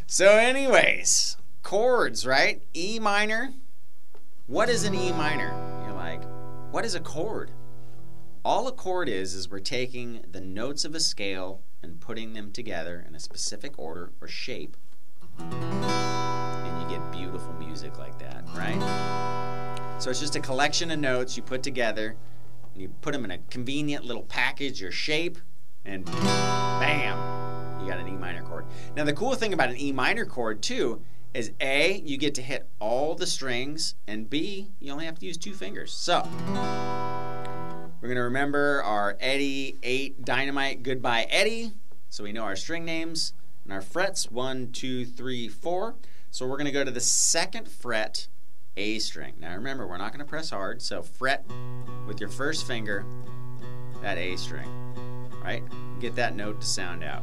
So anyways, chords, right? E minor. What is an E minor? You're like, what is a chord? All a chord is we're taking the notes of a scale and putting them together in a specific order or shape. And you get beautiful music like that, right? So it's just a collection of notes you put together, and you put them in a convenient little package or shape, and bam, you got an E minor chord. Now the cool thing about an E minor chord too is A, you get to hit all the strings, and B, you only have to use 2 fingers. So we're going to remember our Eddie 8 Dynamite Goodbye Eddie, so we know our string names and our frets, 1, 2, 3, 4. So we're going to go to the 2nd fret A string. Now remember, we're not going to press hard, so fret with your first finger that A string, right? Get that note to sound out.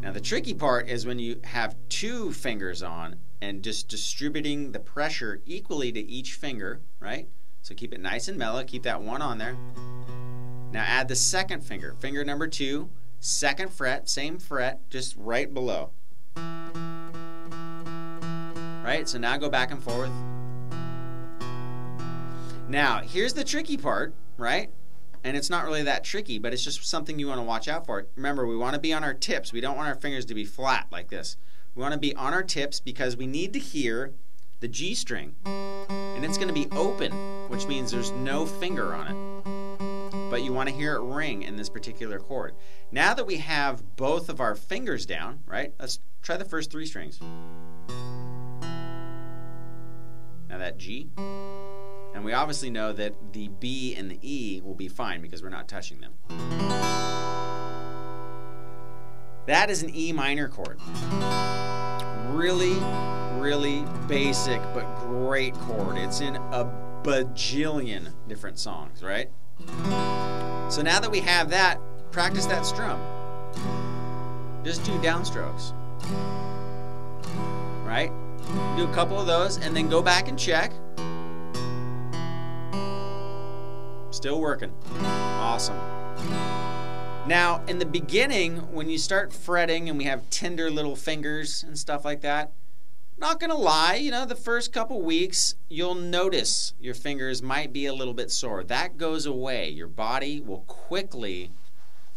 Now the tricky part is when you have 2 fingers on and just distributing the pressure equally to each finger, right? So keep it nice and mellow, keep that 1 on there. Now add the 2nd finger, finger number 2, 2nd fret, same fret, just right below. Right, so now go back and forth. Now, here's the tricky part, right? And it's not really that tricky, but it's just something you want to watch out for. Remember, we want to be on our tips. We don't want our fingers to be flat like this. We want to be on our tips because we need to hear the G string. And it's going to be open, which means there's no finger on it. But you want to hear it ring in this particular chord. Now that we have both of our fingers down, right? Let's try the first 3 strings. Now that G. And we obviously know that the B and the E will be fine because we're not touching them. That is an E minor chord. Really, really basic but great chord. It's in a bajillion different songs, right? So now that we have that, practice that strum. Just do downstrokes. Right? Do a couple of those and then go back and check. Still working. Awesome. Now, in the beginning, when you start fretting and we have tender little fingers and stuff like that, not gonna lie, you know, the first couple weeks, you'll notice your fingers might be a little bit sore. That goes away. Your body will quickly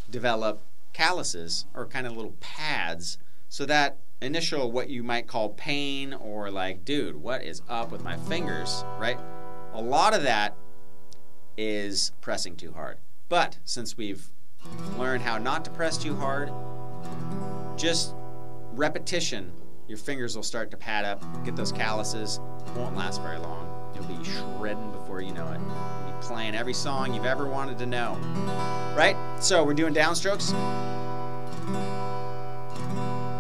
develop calluses or kind of little pads, so that initial what you might call pain or like, dude, what is up with my fingers, right? A lot of that is pressing too hard. But since we've learned how not to press too hard, just repetition, your fingers will start to pad up, get those calluses. It won't last very long. You'll be shredding before you know it. You'll be playing every song you've ever wanted to know. Right? So we're doing downstrokes.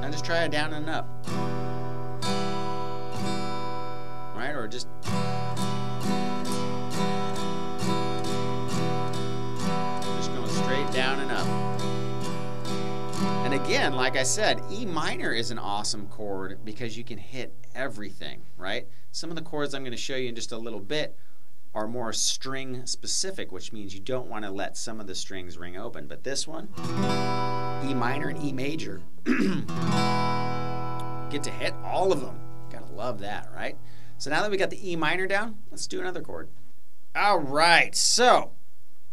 Now just try a down and up. Right? Or just down and up. And again, like I said, E minor is an awesome chord because you can hit everything, right? Some of the chords I'm going to show you in just a little bit are more string specific, which means you don't want to let some of the strings ring open. But this one, E minor and E major, get to hit all of them. Gotta love that, right? So now that we got the E minor down, let's do another chord. All right, so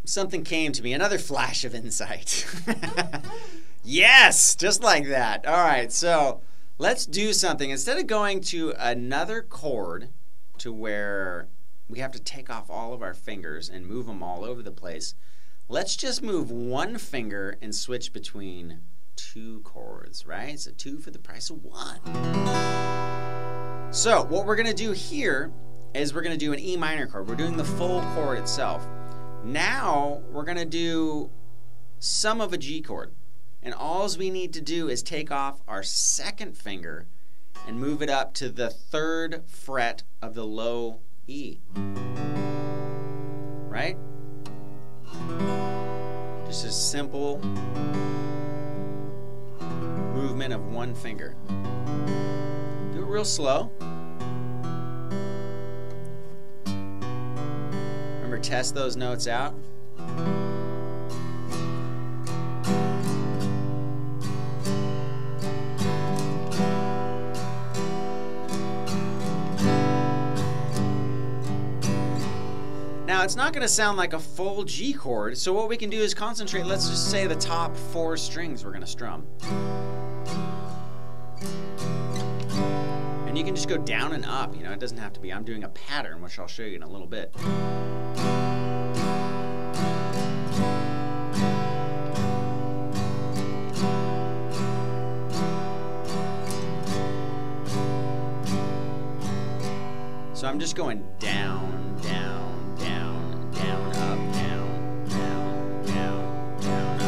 something came to me, another flash of insight. Yes, just like that. All right, so let's do something. Instead of going to another chord to where we have to take off all of our fingers and move them all over the place, let's just move 1 finger and switch between 2 chords, right? So 2 for the price of 1. So what we're going to do here is we're going to do an E minor chord. We're doing the full chord itself. Now we're going to do some of a G chord. And all we need to do is take off our 2nd finger and move it up to the 3rd fret of the low E. Right? Just a simple movement of 1 finger. Do it real slow. Remember, test those notes out. it's not going to sound like a full G chord, so what we can do is concentrate. Let's just say the top 4 strings we're going to strum. And you can just go down and up, you know, it doesn't have to be. I'm doing a pattern, which I'll show you in a little bit. So I'm just going down, down, down, down, up, down, down, down, down,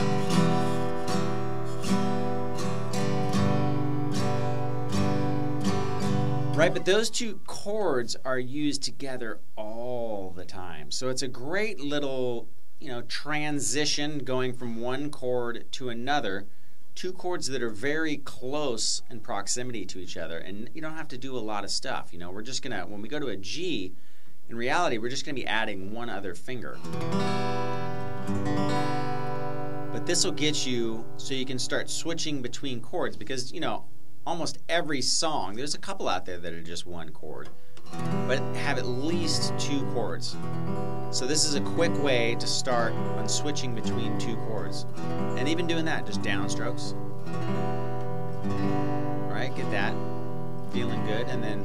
up. Right, but those 2 chords are used together all the time. So it's a great little, you know, transition going from one chord to another. 2 chords that are very close in proximity to each other, and you don't have to do a lot of stuff. You know, we're just gonna, when we go to a G, in reality, we're just gonna be adding one other finger. But this will get you so you can start switching between chords, because, you know, almost every song, there's a couple out there that are just 1 chord, but have at least 2 chords. So this is a quick way to start on switching between 2 chords. And even doing that, just downstrokes. Right, get that feeling good, and then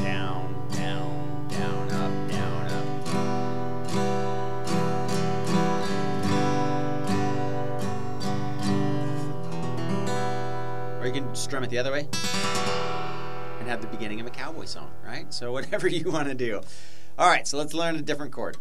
down, down, down, up, down, up. Or you can strum it the other way and have the beginning of a cowboy song, right? So whatever you want to do. All right, so let's learn a different chord.